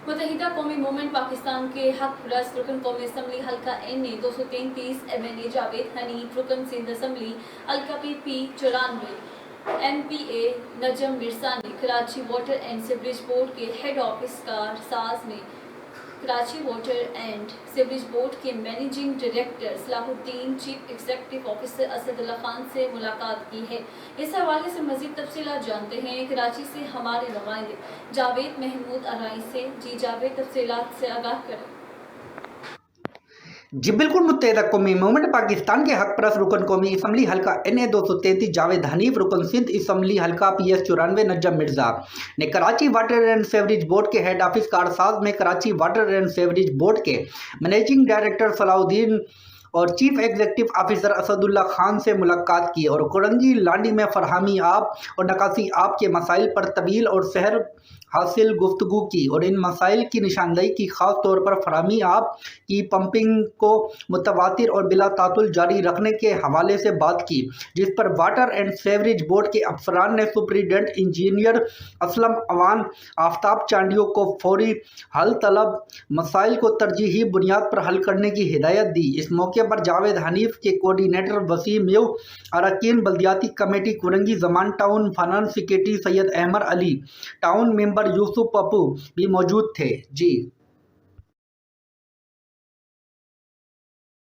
متحدہ قومی موومنٹ پاکستان کے حق پرست رکن قومی اسمبلی حلقہ این اے 233 ایم این اے جاوید حنیف، رکن سندھ اسمبلی حلقہ پی پی 94 ایم پی اے نجم مرزا نے Karachi water and sewerage board کے ہیڈ آفس کار ساز میں Karachi water and sewerage board کے مینیجنگ ڈائریکٹر صلاح الدین، چیف ایگزیکٹو آفیسر اسد اللہ خان سے ملاقات کی ہے۔ اس حوالے سے مزید تفصیلات جانتے ہیں کراچی سے ہمارے نمائندے جاوید محمود ارائی سے۔ جی جاوید، تفصیلات سے آگاہ کریں۔ جی بالکل، متحدہ قومی موومنٹ پاکستان کے حق پرست رکن قومی اسمبلی حلقہ این اے 233 جاوید حنیف، رکن سندھ اسمبلی حلقہ پی ایس 94 نجم مرزا نے Karachi water and sewerage board کے ہیڈ آفس کارساز میں Karachi water and sewerage board کے مینیجنگ ڈائریکٹر صلاح الدین اور چیف ایگزیکٹو آفیسر اسد اللہ خان سے ملاقات کی اور کورنگی لانڈی میں فراہمی آب اور نکاسی آب کے مسائل پر طویل اور سحر حاصل گفتگو کی اور ان مسائل کی نشاندہی کی، خاص طور پر فراہمی آب کی پمپنگ کو متواتر اور بلا تعطل جاری رکھنے کے حوالے سے بات کی، جس پر واٹر اینڈ سیوریج بورڈ کے افسران نے سپرنٹنڈنٹ انجینئر اسلم اوان آفتاب چانڈیو کو فوری حل طلب مسائل کو ترجیحی بنیاد پر حل کرنے کی ہدایت دی۔ اس موقع پر جاوید حنیف کے کوآرڈینیٹر وسیم یو، اراکین بلدیاتی کمیٹی کورنگی زمان ٹاؤن، فائنانس سیکریٹری سید احمد علی، ٹاؤن ممبر یوسف پپو بھی موجود تھے۔ جی